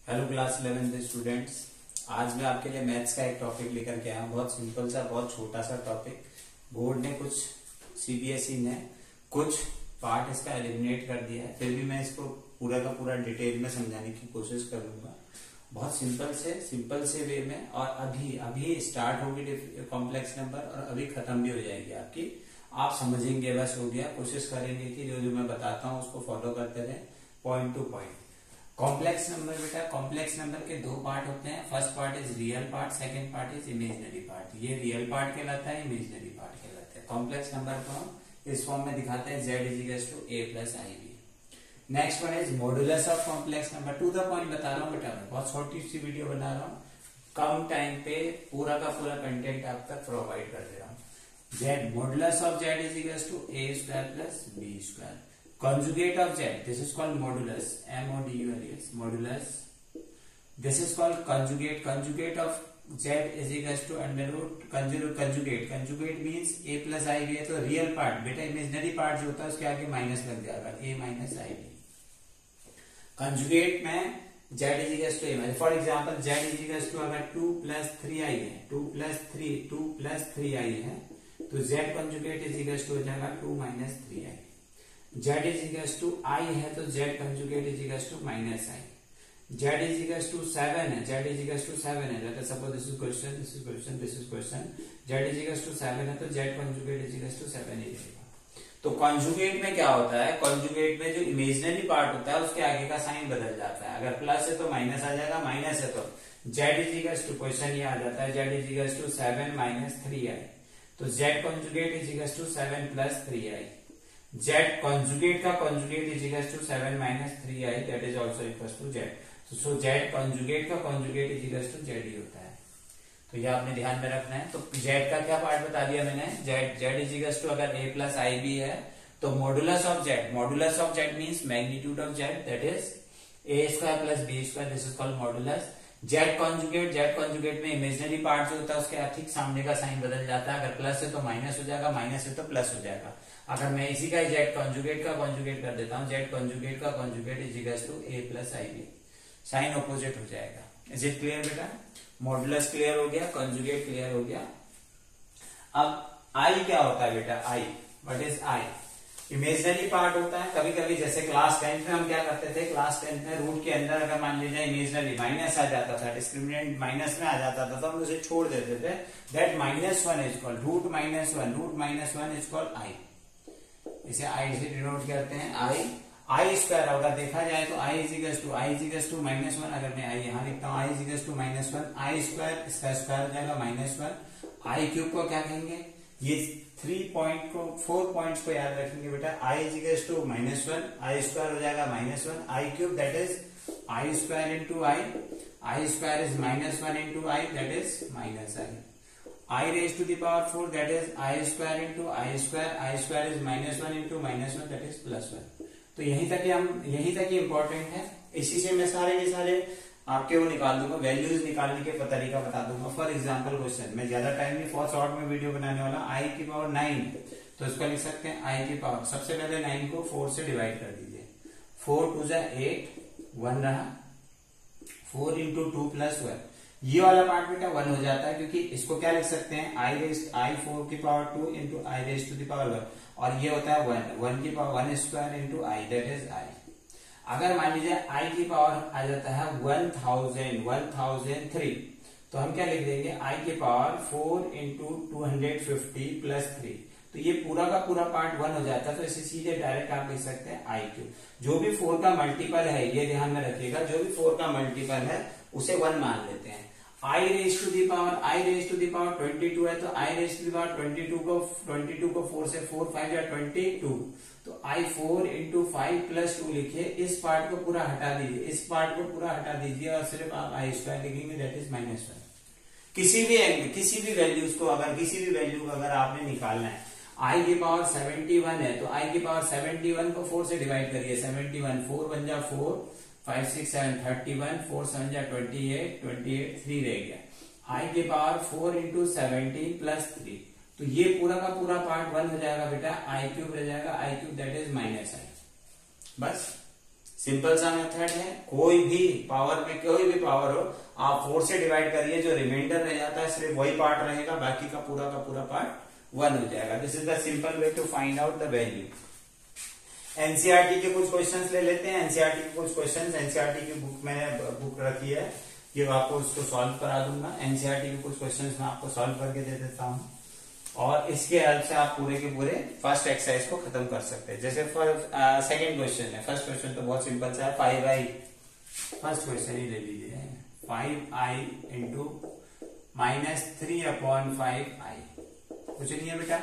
Hello class 11th students. आज मैं आपके लिए मैथ्स का एक टॉपिक लेकर के आया हूँ। बहुत सिंपल सा, बहुत छोटा सा टॉपिक। बोर्ड ने कुछ सीबीएसई ने कुछ पार्ट इसका एलिमिनेट कर दिया है, फिर भी मैं इसको पूरा का पूरा डिटेल में समझाने की कोशिश करूंगा। बहुत सिंपल से वे में, और अभी स्टार्ट होगी कॉम्प्लेक्स नंबर और अभी खत्म भी हो जाएगी आपकी। आप समझेंगे, बस हो गया। कोशिश करेंगे कि जो मैं बताता हूँ उसको फॉलो करते रहे point two point. Complex number बेटा, कॉम्प्लेक्स नंबर के दो पार्ट होते हैं। First part is real part, second part is imaginary part. ये रियल पार्ट कहलाता है, इमेजिनरी पार्ट कहलाता है। कॉम्प्लेक्स नंबर को हम इस फॉर्म में दिखाते हैं, z is to a plus ib। Next one is modulus of complex number. To the point बता रहा हूँ बेटा, मैं बहुत छोटी सी वीडियो बना रहा हूँ, कम टाइम पे पूरा का पूरा कंटेंट आप तक प्रोवाइड कर दे रहा हूँ। z modulus of z is to a square plus b square. Conjugate of z, this is called modulus, modulus, modulus. This is called conjugate. Conjugate of z is equals to under root conjugate. Conjugate means a plus ib है तो real part बेटा, imaginary part जो होता है उसके आगे minus लग जाएगा, a माइनस ib। कंजुगेट में z is equals to a, for example z is equals to अगर 2 plus 3i है, 2 plus 3i है तो z conjugate is equals to हो जाएगा 2 minus 3i। z is equals to i है तो z conjugate is equals to minus i। z is equals to 7 है, z is equals to 7 है। Let us suppose this is question, this is question, this is question. z is equals to 7 है तो z conjugate is equals to 7 ही रहेगा। तो conjugate में क्या होता है, कंजुगेट में जो इमेजिनरी पार्ट होता है उसके आगे का साइन बदल जाता है। अगर प्लस है तो माइनस आ जाएगा, माइनस है तो z is equals to, question ये आ जाता है, z is equals to 7 minus 3i। तो z conjugate is equals to 7 plus 3i। z conjugate का conjugate is equals to 7 minus 3i, that is also equals to z. So z conjugate का conjugate is equals to z ही होता है। तो ये आपने ध्यान में रखना है। तो z का क्या पार्ट बता दिया मैंने, z is equals to अगर a plus ib है तो modulus of z means magnitude of z, that is a square plus b square, this is called modulus। z conjugate में इमेजिनरी पार्ट जो होता है उसके ठीक सामने का साइन बदल जाता है। अगर प्लस है तो माइनस हो जाएगा, माइनस है तो प्लस हो जाएगा। अगर मैं इसी का z कंजुगेट का कंजुगेट कर देता हूँ, z कंजुगेट का conjugate is equals to a plus ib, sign opposite हो जाएगा। इज इट क्लियर बेटा? मॉडुलस क्लियर हो गया, कंजुगेट क्लियर हो गया। अब i क्या होता है बेटा? i, what is i? Imaginary part होता है। कभी कभी जैसे क्लास 10 में हम क्या करते थे, क्लास 10 में रूट के अंदर अगर मान लीजिए इमेजिनरी माइनस आ जाता था, डिस्क्रिमिनेंट माइनस में आ जाता था तो हम उसे छोड़ देते थे। That -1 is called root minus one is called i। इसे i से डिनोट करते हैं, i स्क्वायर। अगर देखा जाए तो i इज इक्वल्स टू -1। अगर मैं i यहाँ लिखता हूँ, i is equals to -1, i square, इसका स्क्वायर हो जाएगा -1। i क्यूब को क्या कहेंगे, ये 4 पॉइंट्स को याद रखेंगे बेटा। i is equals to -1, i square हो जाएगा -1, i cube that is i square into i square is -1 into i, that is -i। I raised to the power 4, that is I square into I square is -1 into -1, that is +1। तो यहीं तक ही important है। इसी से मैं सारे के सारे आपके वो निकाल दूंगा, वैल्यूज निकालने के तरीका बता दूंगा। फॉर एग्जांपल क्वेश्चन, मैं ज्यादा टाइम नहीं, फॉर शॉर्ट में वीडियो बनाने वाला। i की पावर 9, तो इसको लिख सकते हैं i की पावर, सबसे पहले 9 को 4 से डिवाइड कर दीजिए। 4 2 8, 1 रहा, 4 इंटू 2 प्लस 1, ये वाला पार्ट बेटा 1 हो जाता है, क्योंकि इसको क्या लिख सकते हैं, i 4 की power 2 into i raise to the power 1, और ये होता है 1 की power 1 square into i, that is i। अगर मान लीजिए i की पावर आ जाता है 1003, तो हम क्या लिख देंगे, i की पावर 4 इंटू 250 प्लस 3, तो ये पूरा का पूरा पार्ट 1 हो जाता है। तो इसे सीधे डायरेक्ट आप लिख सकते हैं i क्यूब। जो भी 4 का मल्टीपल है, ये ध्यान में रखिएगा, जो भी 4 का मल्टीपल है उसे 1 मान लेते हैं। i raise to the power 22 है, तो i raise to the power 22 को 4 से 4 5 या 22, तो i 4 इंटू 5 प्लस 2 लिखिए। इस पार्ट को पूरा हटा दीजिए, और सिर्फ आप i स्क्वायर लिखेंगे, दैट इज -1। किसी भी वैल्यूज को अगर आपने निकालना है, i की पावर 71 है, तो i की पावर 71 को 4 से डिवाइड करिए। 71 4 बन जा 4, 5 6 7 31, 4 7 जा 28, 3 रह गया। i की पावर 4 इंटू 17 प्लस 3, तो ये पूरा का पूरा पार्ट 1 हो जाएगा बेटा, i क्यूब रह जाएगा, i cube that is -i। बस सिंपल सा मेथड है, कोई भी पावर में कोई भी पावर हो आप 4 से डिवाइड करिए, जो रिमाइंडर रह जाता है सिर्फ वही पार्ट रहेगा, बाकी का पूरा पार्ट 1 हो जाएगा। This is the simple way to find out the value. NCERT के कुछ क्वेश्चंस ले लेते हैं। एनसीईआरटी के कुछ क्वेश्चंस, एनसीईआरटी की बुक मैंने बुक रखी है, ये आपको उसको सॉल्व करा दूंगा। एनसीईआरटी के कुछ क्वेश्चंस मैं आपको सॉल्व करके दे देता हूँ, और इसके हेल्प से आप पूरे के पूरे फर्स्ट एक्सरसाइज को खत्म कर सकते हैं। जैसे सेकंड क्वेश्चन है, फर्स्ट क्वेश्चन तो बहुत सिंपल सा है, 5i, फर्स्ट क्वेश्चन ही ले लीजिए, 5i इंटू -3/5i, कुछ नहीं है बेटा,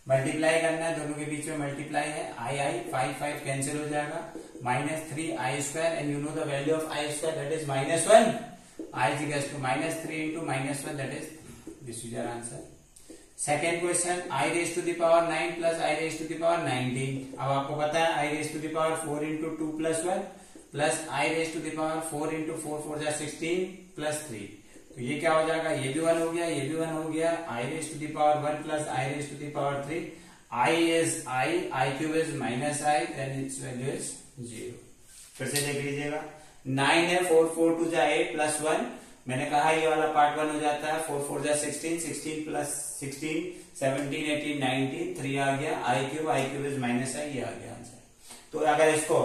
मल्टीप्लाई करना है, दोनों के बीच में मल्टीप्लाई है, i 5 कैंसिल हो जाएगा, -3i² and you know the value of i² that is -1, i is equals to -3 into -1 that is this is your answer। Second question, i raised to the power 9 plus i raised to the power 19। अब आपको पता है i raised to the power 4 into 2 plus 1 plus i raised to the power 4 into 4 4 जा 16 plus 3, तो ये क्या हो जाएगा, ये भी 1 हो गया, ये भी 1 हो गया, i raised to the power 1 plus i raised to the power 3, i is i cube is -i, then its value is 0। फिर से देख लीजिएगा, 9 है, 4 4 2 जा 8 plus 1, मैंने कहा ये वाला पार्ट 1 हो जाता है, 4 4 जा 16, 16 प्लस 16 17 18 19, 3 आ गया, i क्यूब इज -i, ये आ गया आंसर। तो अगर इसको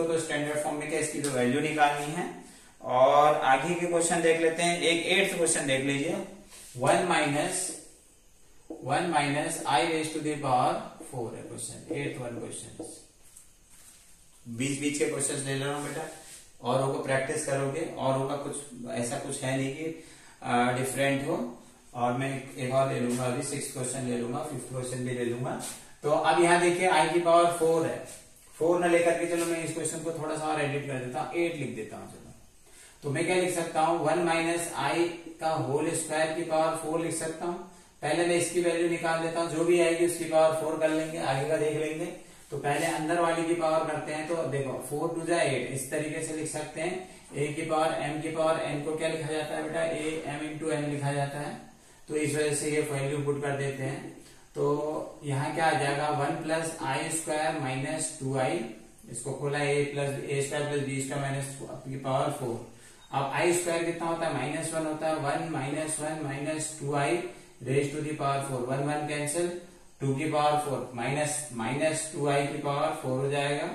तो स्टैंडर्ड फॉर्म में क्या इसकी तो वैल्यू निकालनी है। और आगे के क्वेश्चन देख लेते हैं। एक 8th क्वेश्चन देख लीजिए, 1 minus i raise to the power 4 है क्वेश्चन, 8th वन क्वेश्चन। बीच के क्वेश्चन ले ले रहा हूं बेटा, औरों को प्रैक्टिस करोगे, औरों का कुछ ऐसा कुछ है नहीं कि डिफरेंट हो। और मैं एक और ले लूंगा, अभी 6th क्वेश्चन ले लूंगा, 5th क्वेश्चन भी ले लूंगा। तो अब यहाँ देखिए i की पावर 4 है, 4 न लेकर के चलो मैं इस क्वेश्चन को थोड़ा सा और एडिट कर देता हूँ, 8 लिख देता हूँ। चलो तो मैं क्या लिख सकता हूँ, 1 माइनस i का होल स्क्वायर की पावर 4 लिख सकता हूँ। पहले मैं इसकी वैल्यू निकाल देता हूँ, जो भी आएगी उसकी पावर 4 कर लेंगे, आगे का देख लेंगे। तो पहले अंदर वाली की पावर करते हैं, तो देखो 4 2 जा 8, इस तरीके से लिख सकते हैं। a की पावर m की पावर n को क्या लिखा जाता है बेटा, a m इंटू n लिखा जाता है। तो इस वजह से ये वैल्यू पुट कर देते हैं। तो यहाँ क्या आ जाएगा, 1 प्लस आई स्क्वायर माइनस 2i, इसको खोला a square plus b square minus की पावर 4। अब आई स्क्वायर कितना होता है, -1 होता है, 1 minus 2i raise to the power 4, 1 1 cancel, 2 की पावर 4 माइनस 2i की पावर 4 हो जाएगा,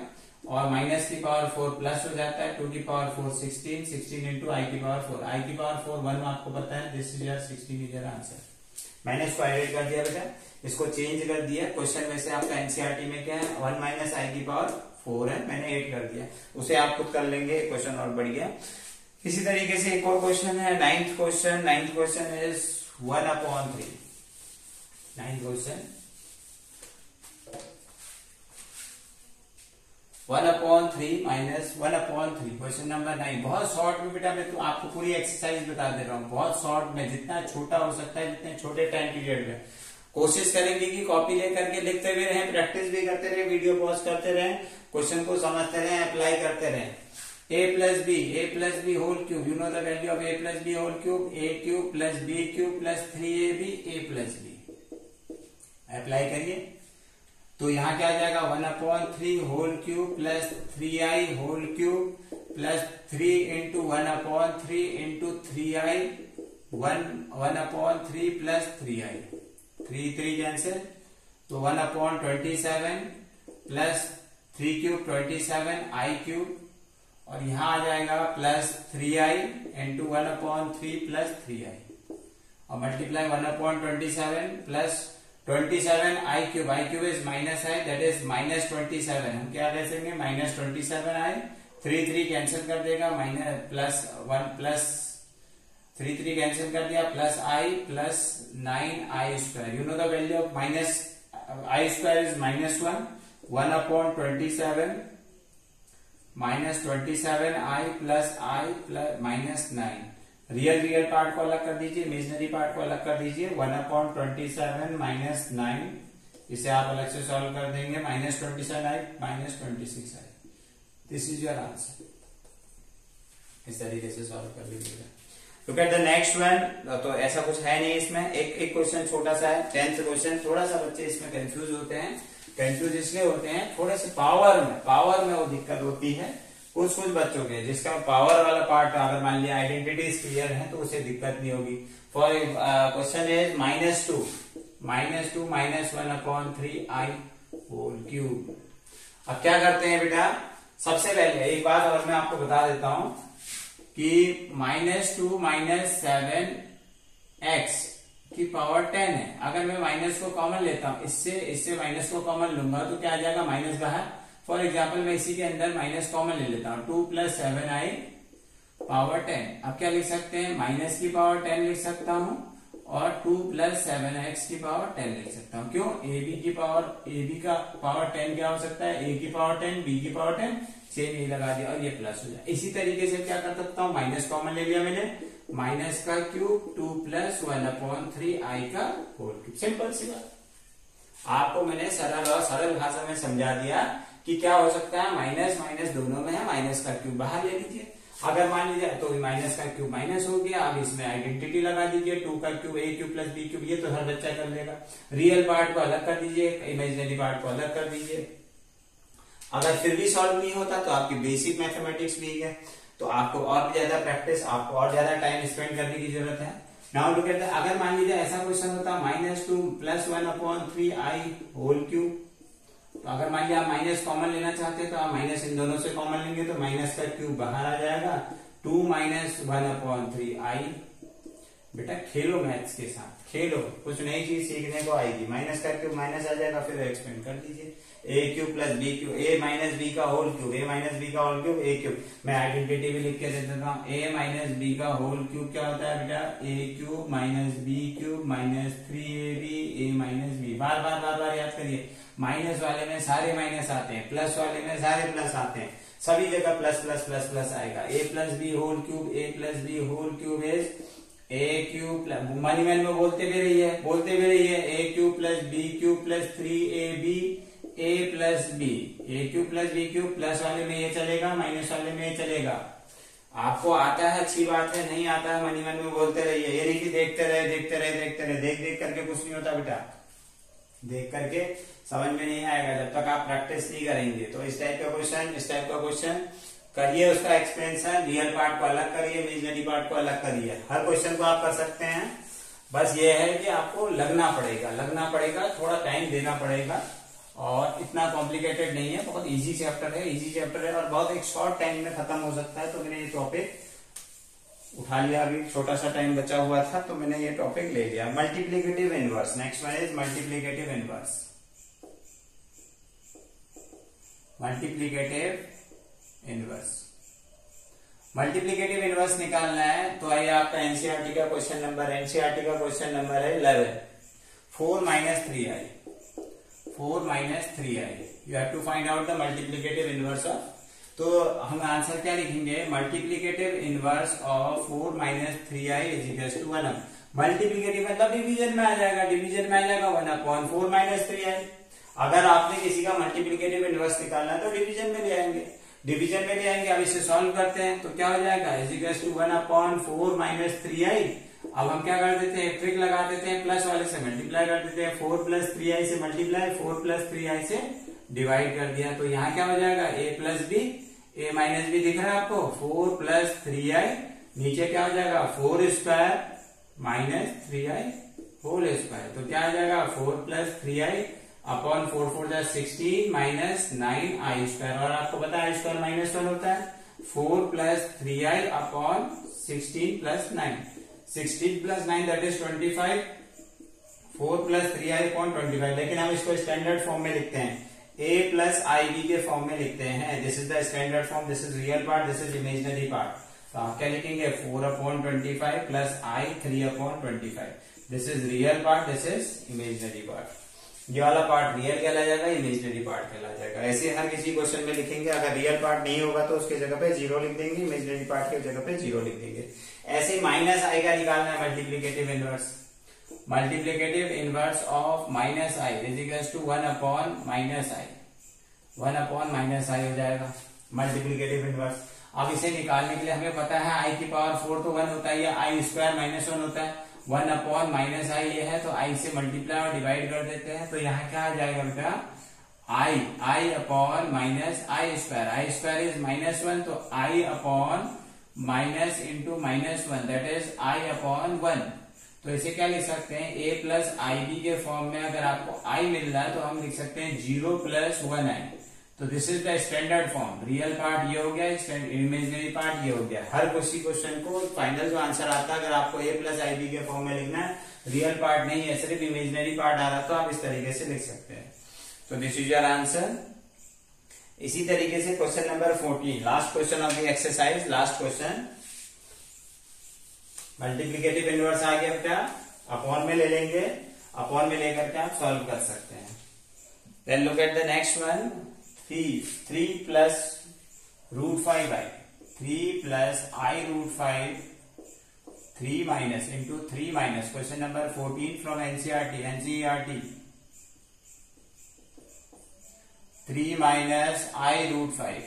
और माइनस की पावर 4 प्लस हो जाता है, 2 की पावर 4 16 इंटू आई की पावर 4, आई की पावर 4 1 आपको पता है, this is your 16 is your answer. मैंने इसको एडिट कर दिया बेटा, इसको चेंज कर दिया। क्वेश्चन में से आपका एनसीईआरटी में क्या है, 1 माइनस आई की पावर 4 है, मैंने 8 कर दिया, उसे आप खुद कर लेंगे, क्वेश्चन और बढ़ गया। इसी तरीके से एक और क्वेश्चन है, 9th question is 1/3। 9th question 1/3 minus 1/3, question number 9। बहुत शॉर्ट में बेटा मैं तो आपको पूरी एक्सरसाइज बता दे रहा हूँ, बहुत शॉर्ट में, जितना छोटा हो सकता है, जितने छोटे टाइम पीरियड में। कोशिश करेंगे कि कॉपी लेकर के लिखते भी रहें, प्रैक्टिस भी करते रहें, वीडियो पॉज करते रहें, क्वेश्चन को समझते रहें, अप्लाई करते रहें। a plus B whole cube, you know the value of a plus B whole cube, a cube plus b cube plus 3ab, a plus b। Apply करिए, तो यहाँ क्या आ जाएगा, 1/3 whole cube plus 3i whole cube plus 3 into 1/3 into 3i, 1/3 plus 3i, 3 cancel, तो 1/27 plus 3 cube 27 i cube, और यहाँ आ जाएगा plus 3i into 1/3 plus 3i, और multiply 1/27 plus 27 i cube is minus i, that is -27। हम क्या कह सकेंगे, -27i, 3 cancel कर देगा, माइनस प्लस 1 प्लस 3 कैंसिल कर दिया, plus i plus 9i square, you know the value of minus i square is -1, 1/27 -27i plus i plus -9। Real part को अलग कर दीजिए, इमेजिनरी पार्ट को अलग कर दीजिए, 1/27 -9, इसे आप अलग से सॉल्व कर देंगे, -27i -26i, this is your answer. इस तरीके से सॉल्व कर लीजिएगा। Look at the next one. तो ऐसा कुछ है नहीं इसमें, एक क्वेश्चन छोटा सा है, 10th क्वेश्चन, थोड़ा सा बच्चे इसमें कंफ्यूज होते हैं, कंफ्यूज इसलिए होते हैं थोड़े से पावर में वो दिक्कत होती है कुछ बच्चों के, जिसका पावर वाला पार्ट अगर मान लिया आइडेंटिटीज क्लियर है तो उसे दिक्कत नहीं होगी। Four question is -2 -1/3i whole cube. अब क्या करते हैं बेटा, सबसे पहले एक बात और मैं आपको बता देता हूं कि -2 -7x की पावर 10 है। अगर मैं माइनस को कॉमन लेता हूं, इससे माइनस को कॉमन लूंगा तो क्या आ जाएगा, माइनस बाहर। फॉर एग्जाम्पल मैं इसी के अंदर माइनस कॉमन ले लेता हूं, 2 + 7i पावर 10। अब क्या लिख सकते हैं, माइनस की पावर 10 लिख सकता हूं और 2 + 7x की पावर 10 लिख सकता हूं। क्यों, ab का पावर 10 क्या हो सकता है, a की पावर 10, b की पावर 10, सेम ही लगा दिया और ये प्लस हो जाए। इसी तरीके से क्या कर सकता हूं, माइनस कॉमन ले लिया मैंने, माइनस का क्यूब 2 + 1/3i का होल क्यूब। सिंपल सी बात, आपको मैंने सरल भाषा में समझा दिया कि क्या हो सकता है, माइनस माइनस दोनों में है, माइनस का क्यूब बाहर ले लीजिए। अगर मान लीजिए तो माइनस का क्यूब माइनस हो गया, अब इसमें आइडेंटिटी लगा दीजिए, 2 का क्यूब a³ + b³, ये तो हर बच्चा कर लेगा। रियल पार्ट को अलग कर दीजिए, इमेजिनरी पार्ट को अलग कर दीजिए। अगर फिर भी सॉल्व नहीं होता तो आपकी बेसिक मैथमेटिक्स भी है, तो आपको और भी ज्यादा प्रैक्टिस, आपको और ज्यादा टाइम स्पेंड करने की जरूरत है। नाउ लुक एट द, अगर मान लीजिए ऐसा क्वेश्चन होता -2 + 1/3i होल क्यूब, तो अगर मान लिया आप माइनस कॉमन लेना चाहते हैं तो आप माइनस इन दोनों से कॉमन लेंगे तो माइनस का क्यूब बाहर आ जाएगा, 2 - 1/3i। बेटा खेलो मैथ्स के साथ, खेलो, कुछ नई चीज सीखने को आएगी। माइनस का क्यूब माइनस आ जाएगा, फिर एक्सपेंड कर दीजिए, a³ + b³, a - b का होल क्यूब, a - b का होल क्यूब a³। मैं आइडेंटिटी भी लिख के दे देता हूँ, a - b का होल क्यूब क्या होता है बेटा, a³ - b³ - 3ab a - b। बार बार याद करिए, माइनस वाले में सारे माइनस आते हैं, प्लस वाले में सारे प्लस आते हैं, सभी जगह प्लस प्लस प्लस प्लस आएगा। a + b whole cube, a + b whole cube is a³ मनी मैन में बोलते भी रहिए a³ + b³ + 3ab a + b, a³ + b³ plus वाले में ये चलेगा, माइनस वाले में ये चलेगा। आपको आता है अच्छी बात है, नहीं आता है मनी मैन में बोलते रहिए। ये नहीं कि देखते रहे, देख करके कुछ नहीं होता बेटा, देख करके समझ में नहीं आएगा जब तक आप प्रैक्टिस नहीं करेंगे। तो इस टाइप का क्वेश्चन करिए, उसका एक्सप्लेनेशन, रियल पार्ट को अलग करिए, इमेजिनरी पार्ट को अलग करिए। हर क्वेश्चन को आप कर सकते हैं, बस ये है कि आपको लगना पड़ेगा, थोड़ा टाइम देना पड़ेगा, और इतना कॉम्प्लिकेटेड नहीं है, बहुत इजी चैप्टर है और बहुत एक शॉर्ट टाइम में खत्म हो सकता है। तो मैंने ये टॉपिक उठा लिया, अभी छोटा सा टाइम बचा हुआ था तो मैंने ये टॉपिक ले लिया। Multiplicative inverse, next one is multiplicative inverse. Multiplicative inverse निकालना है तो आइए, आपका एनसीईआरटी का क्वेश्चन नंबर है 11, 4 - 3i। You have to find out the multiplicative inverse of, तो हम आंसर क्या लिखेंगे, multiplicative inverse of 4 - 3i = 1। Multiplicative मतलब डिवीजन में आ जाएगा, 1/4 - 3i। अगर आपने किसी का मल्टीप्लिकेटिव इनवर्स निकालना है तो डिवीजन में ले आएंगे। अब इसे सॉल्व करते हैं तो क्या हो जाएगा, = 1/4 - 3i। अब हम क्या कर देते हैं, ट्रिक लगा देते हैं, प्लस वाले से मल्टीप्लाई कर देते हैं, 4 + 3i से मल्टीप्लाई, 4 + 3i से डिवाइड कर दिया। तो यहाँ क्या हो जाएगा, a + b, a - b दिख रहा है आपको, 4 + 3i, नीचे क्या हो जाएगा, 4² - 3i होल स्क्वायर। तो क्या आ जाएगा, 4 + 3i अपॉन 4 4 जा 16 - 9i²। और आपको पता है i² -1 होता है, 4 + 3i upon 16 + 9, 16 + 9 that is 25, 4 + 3i upon 25। लेकिन हम इसको स्टैंडर्ड फॉर्म में लिखते हैं, a + ib के फॉर्म में लिखते हैं। This is the standard form, this is real part, this is imaginary part. तो आप क्या लिखेंगे, 4/25 + i 3/25। This is real part, this is imaginary part. ये वाला पार्ट रियल कहला जाएगा, इमेजिनरी पार्ट कहला जाएगा। ऐसे हर किसी क्वेश्चन में लिखेंगे, अगर रियल पार्ट नहीं होगा तो उसके जगह पे 0 लिख देंगे, इमेजिनरी पार्ट के जगह पे 0 लिख देंगे। ऐसे -i का निकालना है multiplicative inverse. Multiplicative inverse of -i = 1/-i, 1/-i हो जाएगा मल्टीप्लिकेटिव इनवर्स। अब इसे निकालने के लिए हमें पता है i की पावर 4 तो 1 होता है, या i² -1 होता है, 1/-i ये है तो i से मल्टीप्लाई और डिवाइड कर देते हैं। तो यहाँ क्या आ जाएगा बेटा, I upon minus I square is -1, तो I upon minus into -1 that is I upon 1। तो इसे क्या लिख सकते हैं, a प्लस आई बी के फॉर्म में अगर आपको i मिल रहा है तो हम लिख सकते हैं 0 प्लस 1i। तो this is the standard form. Real part ये हो गया, इमेजिनरी पार्ट ये हो गया। हर किसी क्वेश्चन को फाइनल जो आंसर आता है अगर आपको a प्लस आई बी के फॉर्म में लिखना है, रियल पार्ट नहीं है, सिर्फ इमेजिनरी पार्ट आ रहा तो आप इस तरीके से लिख सकते हैं। तो दिस इज योर आंसर। इसी तरीके से question number 14, last question of the exercise, last question. Multiplicative inverse आ गया क्या, अपॉन में ले लेंगे, अपॉन में लेकर के आप सॉल्व कर सकते हैं। Then look at the next one, 3 plus √5i, 3 plus i√5, 3 minus into 3 minus, question number 14 from NCERT, 3 minus i√5,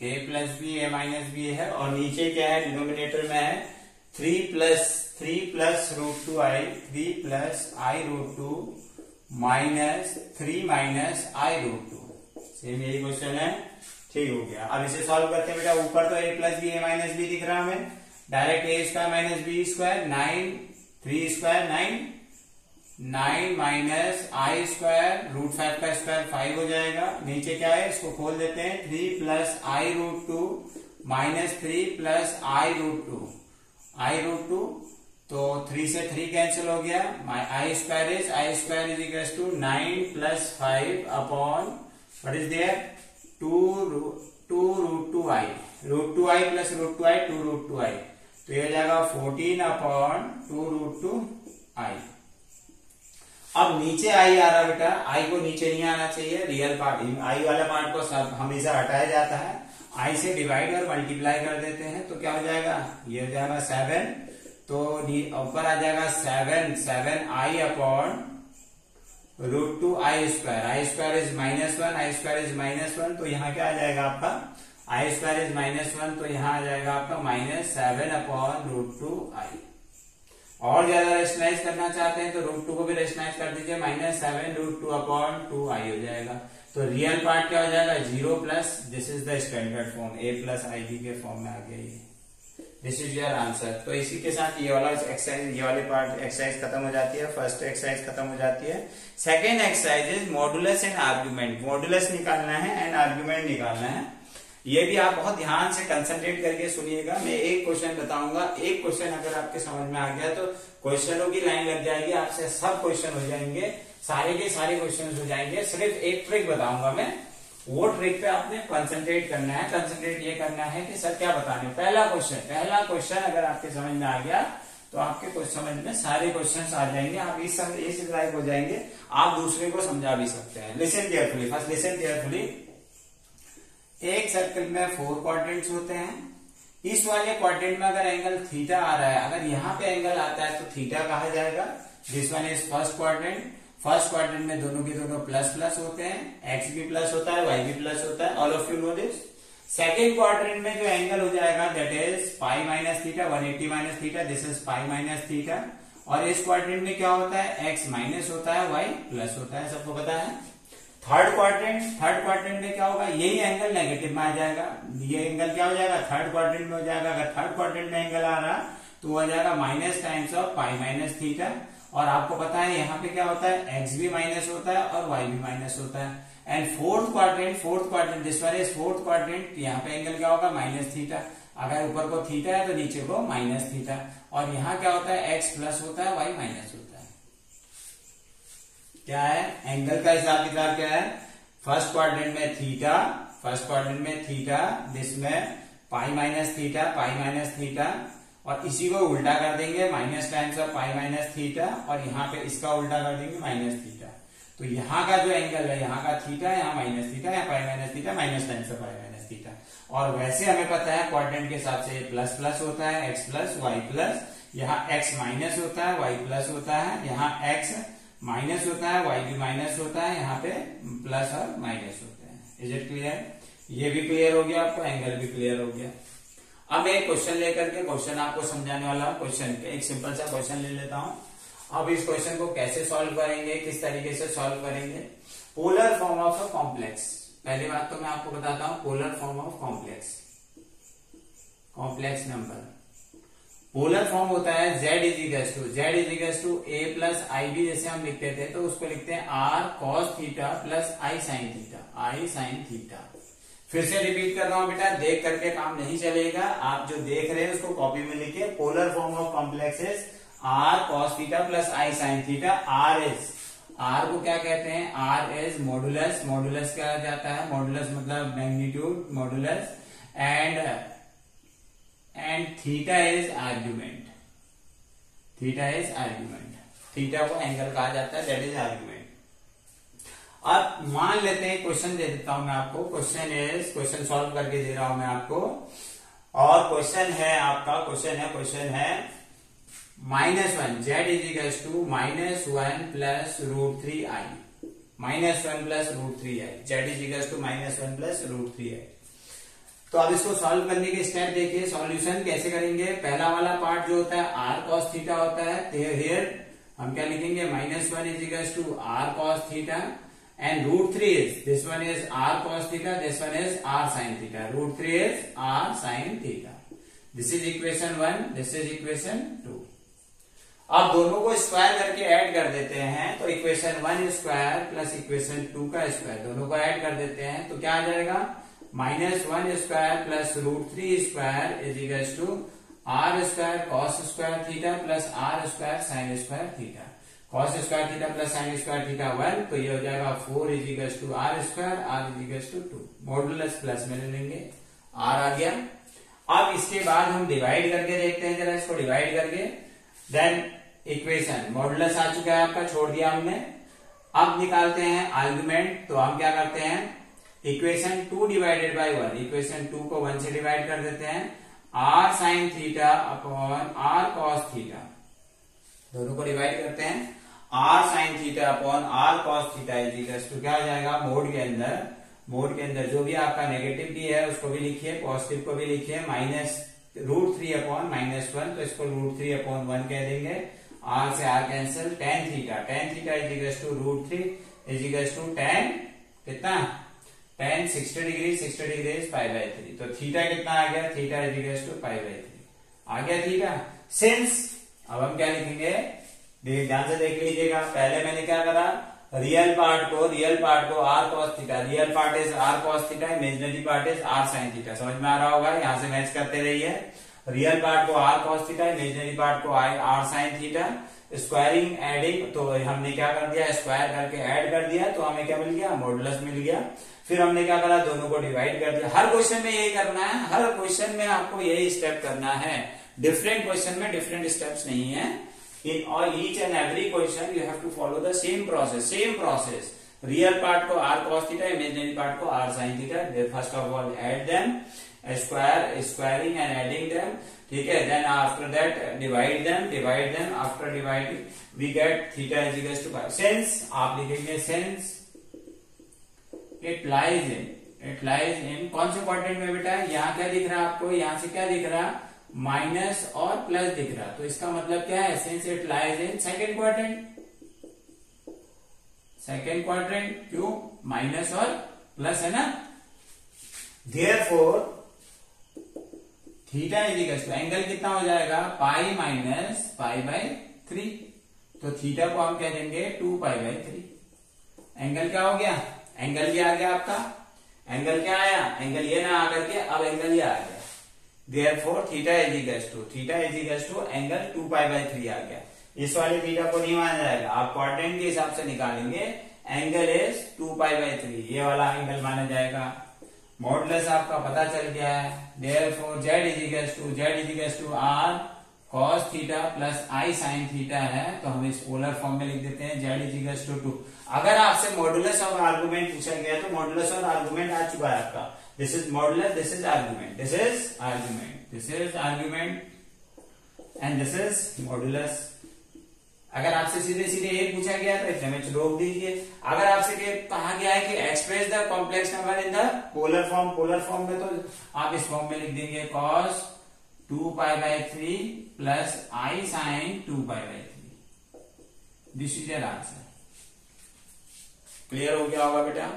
a plus b a minus b है, और नीचे क्या है, डिनोमिनेटर में है 3 plus √2i, 3 plus i√2 minus 3 minus i√2। Same यही question है, ठीक हो गया। अब इसे सॉल्व करते हैं बेटा। ऊपर तो a plus b a minus b दिख रहा है हमें, direct a square minus b square, 9 3 square 9 minus I square, √5 का स्क्वायर 5 हो जाएगा। नीचे क्या है, इसको खोल देते हैं, 3 plus i√2 minus 3 plus i√2, तो 3 से 3 कैंसिल हो गया। I square is equal to 9 plus 5 upon what is there 2√2i, √2i plus √2i 2√2i, तो ये हो जाएगा 14 अपॉन 2√2i। अब नीचे आई आ रहा बेटा, आई को नीचे नहीं आना चाहिए, रियल पार्ट आई वाला पार्ट को सब हमेशा हटाया जाता है। आई से डिवाइड और मल्टीप्लाई कर देते हैं तो क्या हो जाएगा, ये हो जाएगा 7, तो ऊपर आ जाएगा 7i upon √2i square, I square is -1, I square is -1, तो यहाँ क्या आ जाएगा आपका, आई स्क्वायर इज -1, तो यहाँ आ जाएगा आपका -7 अपॉन √2i। और ज्यादा रेशनलाइज करना चाहते हैं तो √2 को भी रेशनलाइज कर दीजिए, -7 √2 अपॉन 2i हो जाएगा। तो रियल पार्ट क्या हो जाएगा, 0 plus, this is the standard form, a plus I B के फॉर्म में आ गया ये। This is your answer. तो इसी के साथ ये वाला एक्सरसाइज, ये वाले पार्ट एक्सरसाइज खत्म हो जाती है, फर्स्ट एक्सरसाइज खत्म हो जाती है। Second exercise is modulus and argument. Modulus निकालना है एंड आर्ग्यूमेंट निकालना है। ये भी आप बहुत ध्यान से कंसंट्रेट करके सुनिएगा। मैं एक क्वेश्चन बताऊंगा, एक क्वेश्चन अगर आपके समझ में आ गया तो क्वेश्चनों की लाइन लग जाएगी, आपसे सब क्वेश्चन हो जाएंगे, सारे के सारे क्वेश्चन हो जाएंगे। सिर्फ एक ट्रिक बताऊंगा मैं, वो ट्रिक पे आपने कंसंट्रेट करना है। कंसंट्रेट ये करना है कि सर क्या बताने, पहला क्वेश्चन अगर आपके समझ में आ गया तो आपके कुछ समझ में सारे क्वेश्चंस आ जाएंगे, आप इस लायक हो जाएंगे, आप दूसरे को समझा भी सकते हैं। Listen carefully, first listen carefully. एक सर्कल में 4 क्वाड्रेंट्स होते हैं। इस वाले क्वाड्रेंट में अगर एंगल थीटा आ रहा है, अगर यहाँ पे एंगल आता है तो थीटा कहा जाएगा। This one is first quadrant. First quadrant में दोनों के दोनों प्लस प्लस होते हैं, एक्स भी प्लस होता है, वाई भी प्लस होता है, all of you know this. Second quadrant में जो एंगल हो जाएगा that is pi minus theta, 180 minus theta, this is pi minus theta. और इस क्वाड्रेंट में क्या होता है, एक्स माइनस होता है, वाई प्लस होता है, सबको पता है। थर्ड क्वाड्रेंट में क्या होगा, यही एंगल नेगेटिव में आ जाएगा, ये एंगल क्या हो जाएगा, थर्ड क्वाड्रेंट में हो जाएगा। अगर थर्ड क्वाड्रेंट में एंगल आ रहा तो हो जाएगा minus times of pi minus theta. और आपको पता है यहाँ पे क्या होता है, एक्स भी माइनस होता है और वाई भी माइनस होता है। And fourth quadrant this one is fourth quadrant, यहाँ पे एंगल क्या होगा, माइनस थीटा। अगर ऊपर को थीटा है तो नीचे को माइनस थीटा। और यहाँ क्या होता है, एक्स प्लस होता है, वाई माइनस होता है। क्या है एंगल का हिसाब किताब, क्या है, फर्स्ट क्वाड्रेंट में थीटा, दिस में पाई माइनस थीटा, और इसी को उल्टा कर देंगे, minus times of pi minus theta, और यहाँ पे इसका उल्टा कर देंगे माइनस थीटा। तो यहाँ का जो एंगल है, यहाँ का थीटा, यहाँ माइनस थीटा, यहाँ पाई minus theta, minus times of pi minus theta. और वैसे हमें पता है क्वाड्रेंट के हिसाब से प्लस प्लस होता है, एक्स प्लस वाई प्लस, यहाँ एक्स माइनस होता है, वाई प्लस होता है, यहाँ एक्स माइनस होता है, वाई भी माइनस होता है, यहाँ पे प्लस और माइनस होते हैं। Is it clear? ये भी क्लियर हो गया आपको, एंगल भी क्लियर हो गया। अब एक क्वेश्चन लेकर के क्वेश्चन आपको समझाने वाला हूं। क्वेश्चन पे एक सिंपल सा क्वेश्चन ले लेता हूं। अब इस क्वेश्चन को कैसे सॉल्व करेंगे, किस तरीके से सॉल्व करेंगे। Polar form of a complex, पहली बात तो मैं आपको बताता हूं, polar form of complex number. Polar form होता है z is a plus I b, जैसे हम लिखते थे तो उसको लिखते हैं r cos थीटा प्लस आई साइन थीटा। फिर से रिपीट कर रहा हूं बेटा, देख करके काम नहीं चलेगा, आप जो देख रहे हैं उसको कॉपी में लिखिए। Polar form of complex is r cos theta plus I sine theta. r को क्या कहते हैं, r इज मॉडुलस, मॉडुलस क्या जाता है, मॉडुलस मतलब magnitude, modulus, and theta is argument, theta को एंगल कहा जाता है, दैट इज आर्ग्यूमेंट। अब मान लेते हैं, क्वेश्चन दे देता हूं मैं आपको, क्वेश्चन सॉल्व करके दे रहा हूं मैं आपको, और क्वेश्चन है आपका, क्वेश्चन है -1 z is to -1 plus √3i, -1 plus √3i, z is to -1 plus √3i। तो अब इसको सॉल्व करने के स्टेप देखिए, सॉल्यूशन कैसे करेंगे। पहला वाला पार्ट जो होता है r cos थीटा होता है, हियर हम क्या लिखेंगे, -1 is to r cos theta and √3 is, this one is r cos theta, this one is r sin theta, √3 is r sin theta. This is equation 1, this is equation 2। अब दोनों को square करके add कर देते हैं, तो equation 1 square plus equation 2 का square, दोनों को ऐड कर देते हैं तो क्या आ जाएगा, -1 square plus √3 square is equal to r square cos square theta plus r square sin square theta. cos square theta plus sin square theta 1, तो ये हो जाएगा 4 is equal to r square, r is equal to 2, modulus plus में ले लेंगे, r आ गया। अब इसके बाद हम डिवाइड करके देखते हैं, जरा इसको डिवाइड करके, देन इक्वेशन मॉडुलस आ चुका है आपका, छोड़ दिया हमने। अब निकालते हैं आर्गुमेंट, तो हम क्या करते हैं, इक्वेशन 2 डिवाइडेड बाय 1, इक्वेशन 2 को 1 से डिवाइड कर देते हैं, r sin theta upon r cos theta, दोनों को डिवाइड करते हैं, r sin theta upon r cos theta is equal to क्या हो जाएगा, मोड के अंदर जो भी आपका नेगेटिव भी है उसको भी लिखिए, पॉजिटिव को भी लिखिए, -√3 अपॉन -1, तो इसको √3 अपॉन 1 कह देंगे, r से r cancel, tan theta is equal to √3 is equal to tan कितना, tan 60 डिग्री इज π/3, तो थीटा कितना आ गया, थीटा इज इक्वल टू π/3 आ गया थीटा। सिंस अब हम क्या लिखेंगे, ध्यान से देख लीजिएगा, पहले मैंने क्या करा, रियल पार्ट को r cos theta, real part is r cos theta, imaginary part is r sin theta, समझ में आ रहा होगा, यहां से मैच करते रहिए, रियल पार्ट को r cos theta, imaginary part को r sin theta, squaring adding, तो हमने क्या कर दिया, स्क्वायर करके ऐड कर दिया, तो हमें क्या मिल गया, मॉडुलस मिल गया। फिर हमने क्या करा, दोनों को डिवाइड कर दिया। हर क्वेश्चन में यही करना है, हर क्वेश्चन में आपको यही स्टेप करना है, डिफरेंट क्वेश्चन में डिफरेंट स्टेप्स नहीं है, in all each and every question you have to follow the same process. Real part को r cos theta, imaginary part को r sin theta, first of all add them, squaring and adding them, ठीक है, then after that divide them, after dividing we get theta is equal to pi. Since आप लिखेंगे, since it lies इन कौन से quadrant में बेटा, यहाँ क्या दिख रहा है आपको, यहाँ से क्या दिख रहा, माइनस और प्लस दिख रहा, तो इसका मतलब क्या है, since it lies in second quadrant, क्यों, माइनस और प्लस है ना, therefore theta is equal to, angle कितना हो जाएगा, पाई माइनस π/3, तो थीटा को हम कह देंगे 2π/3। एंगल क्या हो गया, एंगल ये आ गया आपका, एंगल क्या आया, एंगल ये ना आकर के अब एंगल ये आ गया, therefore theta is equal to angle 2π/3 आ गया। इस वाले थीटा को नहीं माना जाएगा, आप क्वाड्रेंट के हिसाब से निकालेंगे, एंगल इज 2π/3, ये वाला एंगल माना जाएगा। मॉडुलस आपका पता चल गया है, therefore z is equal to r cos theta plus i sin theta है, तो हम इस पोलर फॉर्म में लिख देते हैं, z इज इक्वल टू 2। अगर आपसे मॉडुलस और आर्गुमेंट पूछा गया तो मॉडुलस और आर्गुमेंट आ चुका है आपका, this is modulus, this is argument and this is modulus. अगर आपसे सीधे सीधे एक पूछा गया तो इतने में रोक दीजिए। अगर आपसे कहा गया है कि express the complex number in the polar form में, तो आप इस फॉर्म में लिख देंगे cos 2π/3 plus i sin 2π/3, this is your answer. Clear हो गया होगा बेटा।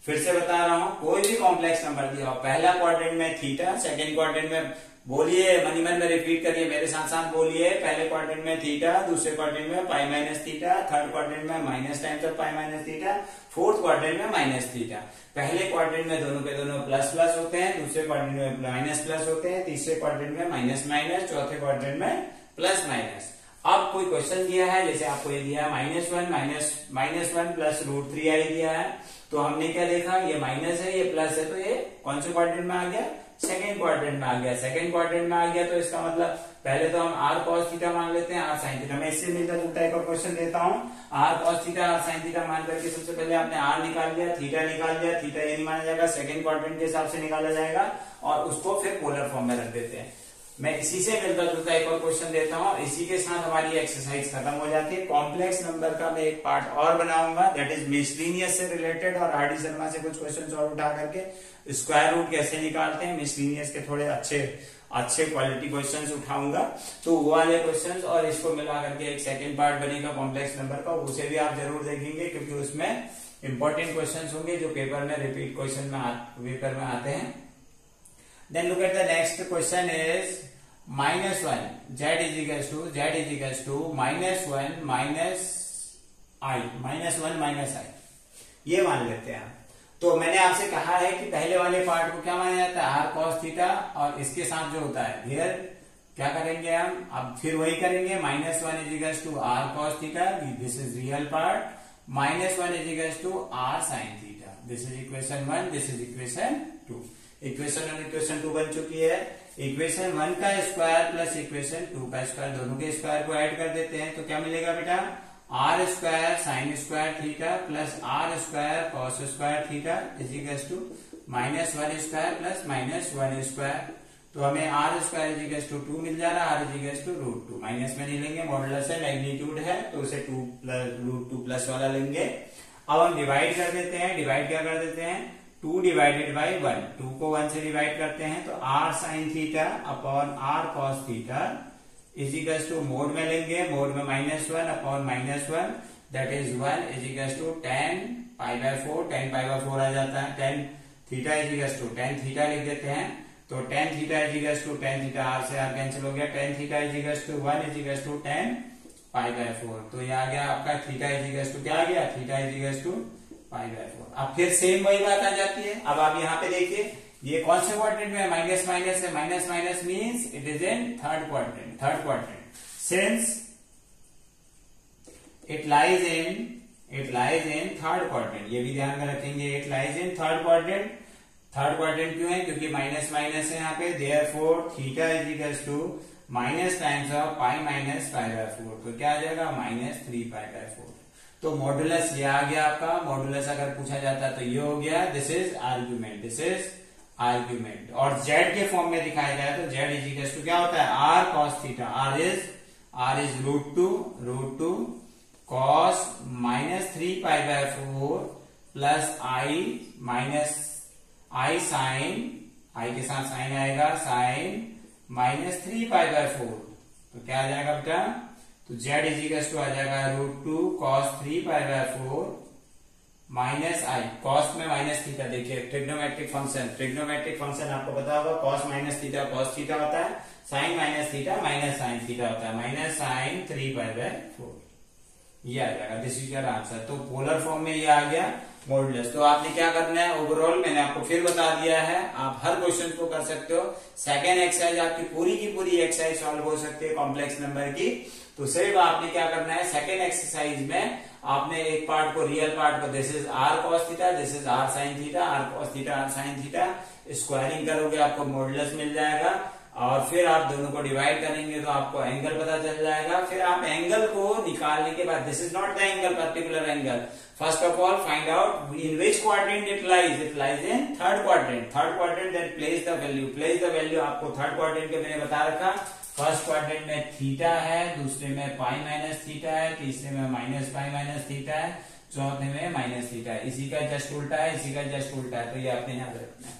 फिर से बता रहा हूं, कोई भी कॉम्प्लेक्स नंबर दिया हो, पहला क्वाड्रेंट में थीटा, सेकंड क्वाड्रेंट में, बोलिए मनी मन में रिपीट करिए, मेरे साथ साथ बोलिए, पहले क्वाड्रेंट में थीटा, दूसरे क्वाड्रेंट में pi minus theta, third quadrant में minus times of pi minus theta, fourth quadrant में माइनस थीटा। पहले क्वाड्रेंट में दोनों के दोनों प्लस प्लस होते हैं, दूसरे क्वाड्रेंट में माइनस प्लस होते हैं, तीसरे क्वाड्रेंट में माइनस माइनस, चौथे क्वाड्रेंट में प्लस माइनस। अब कोई क्वेश्चन दिया है, जैसे आपको ये दिया है -1 प्लस √3i दिया है, तो हमने क्या देखा, ये माइनस है ये प्लस है, तो ये कौन से क्वाड्रेंट में आ गया, सेकेंड क्वाड्रेंट में आ गया। सेकेंड क्वाड्रेंट में आ गया तो इसका मतलब पहले तो हम r cos थीटा मान लेते हैं, r sin थीटा। मैं इससे मिलता जुलता एक और क्वेश्चन देता हूं, r cos theta r sin theta मान करके सबसे पहले आपने r निकाल लिया, थीटा निकाल लिया, थीटा ये नहीं माना जाएगा, सेकेंड क्वाड्रेंट के हिसाब से निकाला जाएगा और उसको फिर पोलर फॉर्म में रख देते हैं। मैं इसी से मिलता जुलता एक और क्वेश्चन देता हूँ, इसी के साथ हमारी एक्सरसाइज खत्म हो जाती है। कॉम्प्लेक्स नंबर का मैं एक पार्ट और बनाऊंगा, दैट इज मिसलिनियस से रिलेटेड, और आर डी शर्मा से कुछ क्वेश्चन और उठा करके स्क्वायर रूट कैसे निकालते हैं, मिसलिनियस के थोड़े अच्छे क्वालिटी क्वेश्चंस उठाऊंगा, तो वो वाले क्वेश्चंस और इसको मिला करके एक सेकंड पार्ट बनेगा कॉम्प्लेक्स नंबर का, उसे भी आप जरूर देखेंगे क्योंकि उसमें इंपॉर्टेंट क्वेश्चंस होंगे जो पेपर में रिपीट क्वेश्चन में पेपर में आते हैं। Then look at the next question is -1 z is equals to -1 minus i, ये मान लेते हैं। तो मैंने आपसे कहा है कि पहले वाले पार्ट को क्या माना जाता है, r cos थीटा, और इसके साथ जो होता है हियर क्या करेंगे हम, अब फिर वही करेंगे, -1 is equals to r cos theta, this is real part, -1 is equals to r sin theta, this is equation 1, this is equation 2। Equation 1 equation 2 बन चुकी है। इक्वेशन 1 का स्क्वायर प्लस इक्वेशन 2 का स्क्वायर, दोनों के स्क्वायर को ऐड कर देते हैं तो क्या मिलेगा बेटा, r square sine square theta plus r square cos square theta is equals to -1 square plus -1 square. तो हमें r square is equals to 2 मिल जा रहा है, r is equals to √2, minus में नहीं लेंगे, मॉडुलस है, मैग्नीट्यूड है, तो उसे 2 √2 प्लस वाला लेंगे। अब हम डिवाइड कर देते हैं, डिवाइड क्या कर देते हैं, 2 डिवाइडेड बाई 1, 2 को 1 से डिवाइड करते हैं तो r sin theta upon r cos theta is equals to, mod में लेंगे, मोड में -1 upon -1 that is 1 is equals to tan π/4, tan π/4 आ जाता है, tan theta is equals to tan theta लिख देते हैं, तो tan theta is equals to tan theta, r से r कैंसिल हो गया, tan theta is equals to 1 is equals to tan π/4, तो ये आ गया आपका थीटा इज इक्वल्स टू क्या आ गया, थीटा इज इक्वल्स टू π/4। अब फिर सेम वही बात आ जाती है। अब आप यहाँ पे देखिए ये कौन से क्वाड्रेंट में, माइनस माइनस है, minus minus means it is in third quadrant, since it lies in third quadrant, ये भी ध्यान में रखेंगे, it lies in third quadrant. Third quadrant क्यों है, क्योंकि माइनस माइनस है यहाँ पे, therefore theta is equals to minus times of pi minus π/4, तो क्या आ जाएगा -3π/4। तो मॉडुलस ये आ गया आपका, मॉडुलस अगर पूछा जाता है तो ये हो गया, दिस इज आर्ग्यूमेंट, और z के फॉर्म में दिखाया गया तो z इज इक्वल टू क्या होता है, r cos theta, r is √2 cos -3π/4 plus i sin, i के साथ साइन आएगा, sin -3π/4, तो क्या आ जाएगा बेटा, तो z इज इक्वल टू आ जाएगा √2 cos 3π/4 माइनस i, cos में माइनस थीटा, देखिए ट्रिग्नोमेट्रिक फंक्शन आपको पता होगा, cos minus theta cos theta होता है, sin minus theta minus sin theta होता है, माइनस sin 3π/4, ये आ जाएगा, दिस इज योर आंसर। तो पोलर फॉर्म में ये आ गया मॉडुलस। तो आपने क्या करना है, ओवरऑल मैंने आपको फिर बता दिया है, आप हर क्वेश्चन को कर सकते हो। सेकेंड एक्सरसाइज आपकी पूरी की पूरी एक्सरसाइज सॉल्व हो सकती है कॉम्प्लेक्स नंबर की। तो सिर्फ आपने क्या करना है, सेकेंड एक्सरसाइज में आपने एक पार्ट को, रियल पार्ट को, this is r cos theta, this is r sin theta, r cos theta r sin theta, squaring करोगे आपको मॉडुलस मिल जाएगा, और फिर आप दोनों को डिवाइड करेंगे तो आपको एंगल पता चल जाएगा। फिर आप एंगल को निकालने के बाद, this is not the angle, particular angle, first of all find out in which quadrant it lies in third quadrant, then place the value, आपको थर्ड क्वाड्रेंट के मैंने बता रखा, फर्स्ट क्वाड्रेंट में थीटा है, दूसरे में पाई माइनस थीटा है, तीसरे में माइनस पाई माइनस थीटा है, चौथे में माइनस थीटा है, इसी का जस्ट उल्टा है, इसी का जस्ट उल्टा है, तो ये आपने याद रखना है।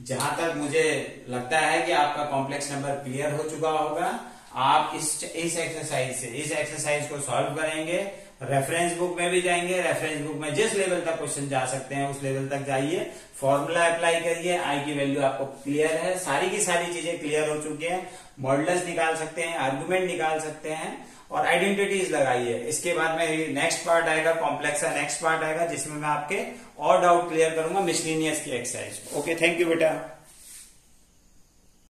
जहां तक मुझे लगता है कि आपका कॉम्प्लेक्स नंबर क्लियर हो चुका होगा, आप इस एक्सरसाइज को सॉल्व करेंगे, रेफरेंस बुक में भी जाएंगे, रेफरेंस बुक में जिस लेवल तक क्वेश्चन जा सकते हैं उस लेवल तक जाइए, फॉर्मूला अप्लाई करिए, आई की वैल्यू आपको क्लियर है, सारी की सारी चीजें क्लियर हो चुकी हैं, मॉडल्स निकाल सकते हैं, आर्गुमेंट निकाल सकते हैं और आइडेंटिटीज लगाइए। इसके बाद में नेक्स्ट पार्ट आएगा, कॉम्प्लेक्स का नेक्स्ट पार्ट आएगा जिसमें मैं आपके और डाउट क्लियर करूंगा मिसलिनियस की एक्सरसाइज। ओके, थैंक यू बेटा।